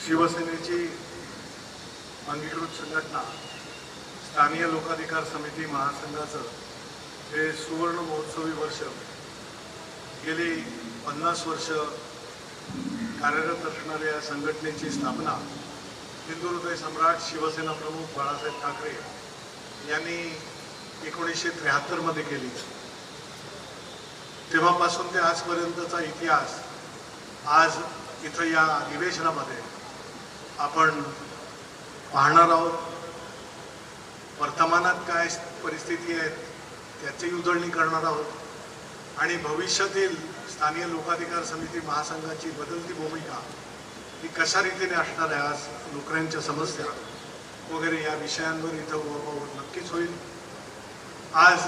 शिवसेनेची अंगीकृत संघटना स्थानीय लोकाधिकार समिती महासंघाचं हे सुवर्ण महोत्सवी वर्ष गेली 50 वर्ष कार्यरत असणाऱ्या या संघटनेची स्थापना हिंदू हृदय सम्राट शिवसेना प्रमुख बाळासाहेब ठाकरे यांनी 1973 मध्ये केली। तेव्हापासून ते आजपर्यंतचा इतिहास आज इथं या अधिवेशनामध्ये आपण पाहणार आहोत। वर्तमानात काय परिस्थिती आहे त्याची उजळणी करणार आहोत आणि भविष्यातील स्थानीय लोकाधिकार समिती महासंघाची बदलती भूमिका ही कशा रीतीने असणार आहे, आज नोकऱ्यांच्या समस्या वगैरे या विषयांवर इथं उहापोह नक्कीच होईल। आज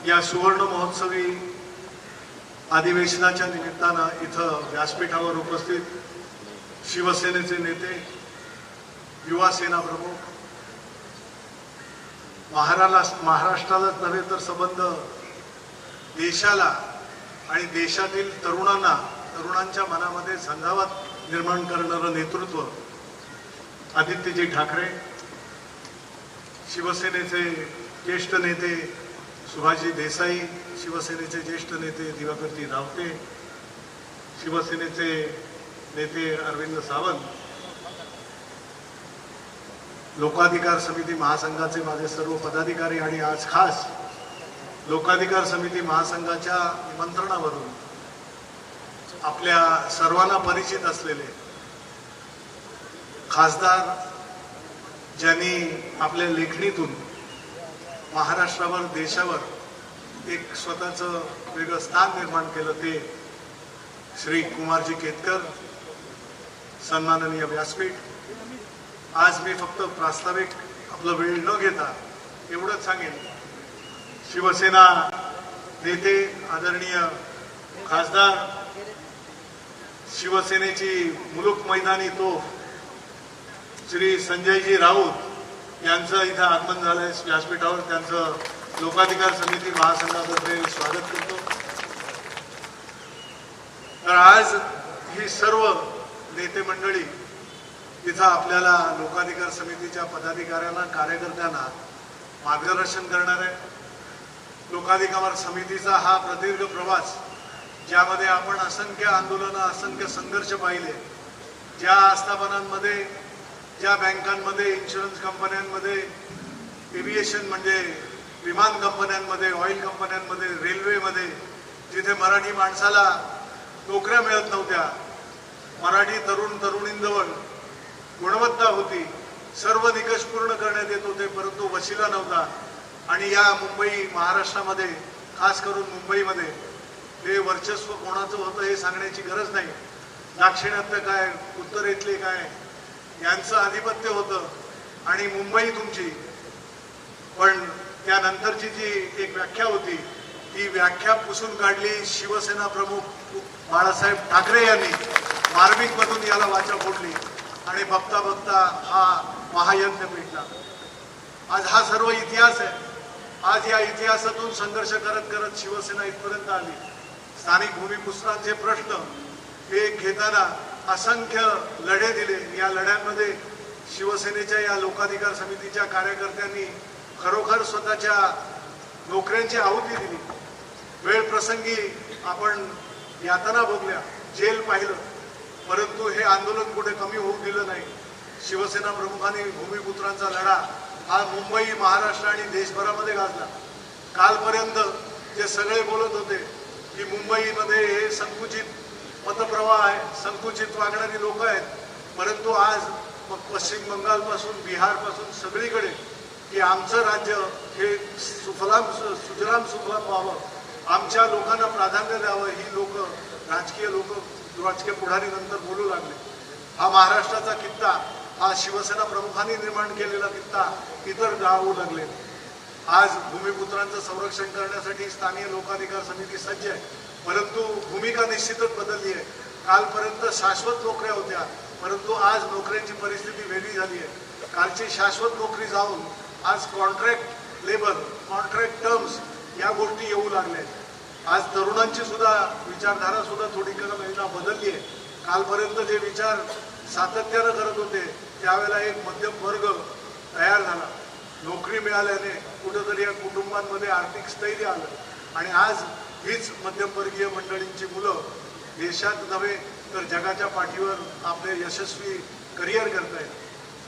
या सुवर्ण महोत्सवी अधिवेशनाच्या निमित्तानं इथं व्यासपीठावर उपस्थित शिवसेनेचे नेते, युवा सेना प्रमुख, महाराष्ट्रालाच नव्हे तर संबंध देशाला आणि देशातील तरुणांच्या मनामध्ये झंझावात निर्माण करणारं नेतृत्व आदित्यजी ठाकरे, शिवसेनेचे ज्येष्ठ नेते सुभाषजी देसाई, शिवसेनेचे ज्येष्ठ नेते दिवाकरजी रावते, शिवसेनेचे नेते अरविंद सावंत, लोकाधिकार समिती महासंघाचे माझे सर्व पदाधिकारी आणि आज खास लोकाधिकार समिती महासंघाच्या निमंत्रणावरून आपल्या सर्वांना परिचित असलेले खासदार ज्यांनी आपल्या लेखणीतून महाराष्ट्रावर, देशावर एक स्वतःचं वेगळं स्थान निर्माण केलं, ते श्री कुमारजी केतकर, सन्माननीय व्यासपीठ। आज मी फक्त प्रास्ताविक आपला वेळ न घेता एवढंच सांगेन, शिवसेना नेते आदरणीय खासदार, शिवसेनेची मुलुक मैदानी तोफ श्री संजयजी राऊत यांचं इथं आगमन झालंय व्यासपीठावर। त्यांचं लोकाधिकार समिती महासंघातर्फे स्वागत करतो। तर आज ही सर्व नेते मंडळी इथं आपल्याला लोकाधिकार समितीच्या पदाधिकाऱ्यांना, कार्यकर्त्यांना मार्गदर्शन करणार आहे। लोकाधिकार समितीचा हा प्रदीर्घ प्रवास, ज्यामध्ये आपण असंख्य आंदोलनं, असंख्य संघर्ष पाहिले, ज्या आस्थापनांमध्ये, ज्या बँकांमध्ये, इन्शुरन्स कंपन्यांमध्ये, एव्हिएशन म्हणजे विमान कंपन्यांमध्ये, ऑइल कंपन्यांमध्ये, रेल्वेमध्ये, जिथे मराठी माणसाला नोकऱ्या मिळत नव्हत्या, मराठी तरुणींजवळ गुणवत्ता होती, सर्व निकष पूर्ण करण्यात येत होते, परंतु वशिला नव्हता। आणि या मुंबई, महाराष्ट्रामध्ये, खास करून मुंबईमध्ये हे वर्चस्व कोणाचं होतं हे सांगण्याची गरज नाही। दाक्षिणात्य काय, उत्तरेतले काय, यांचं आधिपत्य होतं आणि मुंबई तुमची। पण त्यानंतरची जी एक व्याख्या होती, ती व्याख्या पुसून काढली शिवसेना प्रमुख बाळासाहेब ठाकरे यांनी। मार्मिकमधून याला वाचा फोडली आणि बघता बघता हा महायज्ञ पेटला। आज हा सर्व इतिहास आहे। आज या इतिहासातून संघर्ष करत करत शिवसेना इथपर्यंत आली। स्थानिक भूमिपुत्रांचे प्रश्न हे घेताना असंख्य लढे दिले। या लढ्यांमध्ये शिवसेनेच्या या लोकाधिकार समितीच्या कार्यकर्त्यांनी खरोखर स्वतःच्या नोकऱ्यांची आहुती दिली। वेळ प्रसंगी आपण यातना भोगल्या, जेल पाहिलं, परंतु हे आंदोलन कुठे कमी होऊ दिलं नाही। शिवसेना प्रमुखांनी भूमिपुत्रांचा लढा हा मुंबई, महाराष्ट्र आणि देशभरामध्ये गाजला। कालपर्यंत जे सगळे बोलत होते की मुंबईमध्ये हे संकुचित मतप्रवाह आहे, संकुचित वागणारी लोक आहेत, परंतु आज मग पश्चिम बंगालपासून, बिहारपासून सगळीकडे की आमचं राज्य हे सुजलाम व्हावं, आमच्या लोकांना प्राधान्य द्यावं, ही लोक, राजकीय पुढारी नंतर बोलू लागले। हा महाराष्ट्राचा कित्ता, हा शिवसेना प्रमुखांनी निर्माण केलेला कित्ता इतर गावू लागले। आज भूमिपुत्रांचं संरक्षण करण्यासाठी स्थानीय लोकाधिकार समिती सज्ज आहे, परंतु भूमिका निश्चितच बदलली आहे। कालपर्यंत शाश्वत नोकऱ्या होत्या, परंतु आज नोकऱ्यांची परिस्थिती वेगळी झाली आहे। कालची शाश्वत नोकरी जाऊन आज कॉन्ट्रॅक्ट लेबर, कॉन्ट्रॅक्ट टर्म्स या गोष्टी येऊ लागल्या। आज तरुणांची सुद्धा विचारधारा सुद्धा थोडी बदलली आहे। कालपर्यंत जे विचार सातत्यानं करत होते त्यावेळेला एक मध्यम वर्ग तयार झाला. नोकरी मिळाल्याने कुठंतरी या कुटुंबांमध्ये आर्थिक स्थैर्य आलं आणि आज हीच मध्यमवर्गीय मंडळींची मुलं देशात नव्हे तर जगाच्या पाठीवर आपले यशस्वी करिअर करतायत.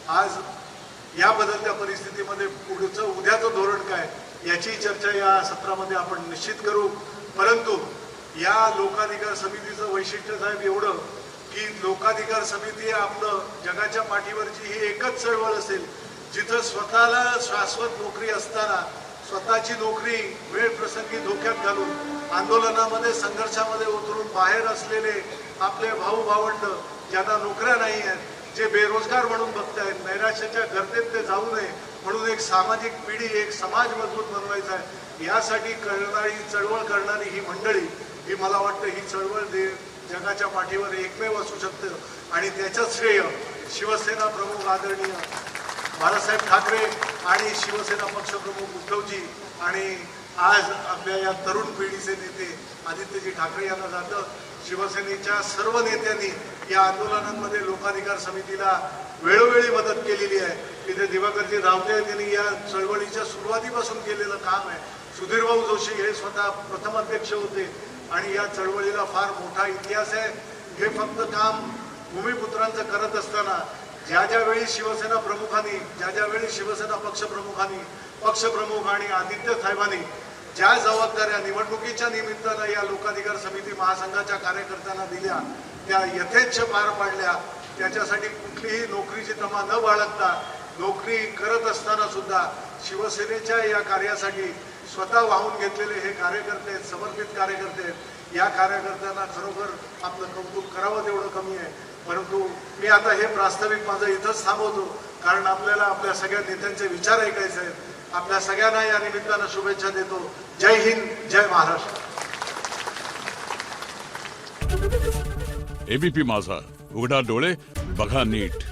आज या बदलत्या परिस्थितीमध्ये पुढचं उद्याचं धोरण काय याची चर्चा या सत्रामध्ये आपण निश्चित करू. परंतु या लोकाधिकार समितीचं वैशिष्ट्य साहेब एवढं की लोकाधिकार समिती आपलं जगाच्या पाठीवरची ही एकच चळवळ असेल जिथं स्वतःला शाश्वत नोकरी असताना स्वतःची नोकरी वेळ प्रसंगी धोक्यात घालून आंदोलनामध्ये संघर्षामध्ये उतरून बाहेर असलेले आपले भाऊ भावंड ज्यांना नोकऱ्या नाही आहेत, जे बेरोजगार म्हणून बघतायत, नैराश्याच्या गर्दीत ते जाऊ नये म्हणून एक सामाजिक पिढी, एक समाज मजबूत बनवायचा आहे. यासाठी चळवळ करणारी ही मंडळी, ही मला वाटतं ही चळवळ जगाच्या पाठीवर एकमेव असू शकते आणि त्याचं श्रेय शिवसेना प्रमुख आदरणीय बाळासाहेब ठाकरे आणि शिवसेना पक्षप्रमुख उद्धवजी आणि आज आपल्या या तरुण पिढीचे नेते आदित्यजी ठाकरे यांना जातं. शिवसेनेच्या सर्व नेत्यांनी या आंदोलनांमध्ये लोकाधिकार समितीला वेळोवेळी मदत केलेली आहे. तिथे दिवाकरजी रावते यांनी या चळवळीच्या सुरुवातीपासून केलेलं काम आहे. सुधीरभाऊ जोशी हे स्वतः प्रथम अध्यक्ष होते आणि या चळवळीला फार मोठा इतिहास आहे. हे फक्त काम भूमिपुत्रांचं करत असताना ज्या वेळी शिवसेना प्रमुखांनी, ज्या वेळी शिवसेना पक्षप्रमुखांनी, पक्षप्रमुख आणि आदित्य साहेबांनी ज्या जबाबदाऱ्या निवडणुकीच्या निमित्तानं या लोकाधिकार समिती महासंघाच्या कार्यकर्त्यांना दिल्या त्या यथेच्छ पार पाडल्या. त्याच्यासाठी कुठलीही नोकरीची तमा न बाळगता नोकरी करत असताना सुद्धा शिवसेनेच्या या कार्यासाठी स्वतः वाहून घेतलेले हे कार्यकर्ते आहेत, समर्पित कार्यकर्ते आहेत. या कार्यकर्त्यांना खरोखर आपलं कौतुक करावं तेवढं कमी आहे. परंतु मी आता हे प्रास्ताविक माझं इथंच थांबवतो कारण आपल्याला आपल्या सगळ्या नेत्यांचे विचार ऐकायचे आहेत. आपल्या सगळ्यांना या निमित्तानं शुभेच्छा देतो. जय हिंद, जय महाराष्ट्र. एबीपी माझा, उघडा डोळे बघा नीट.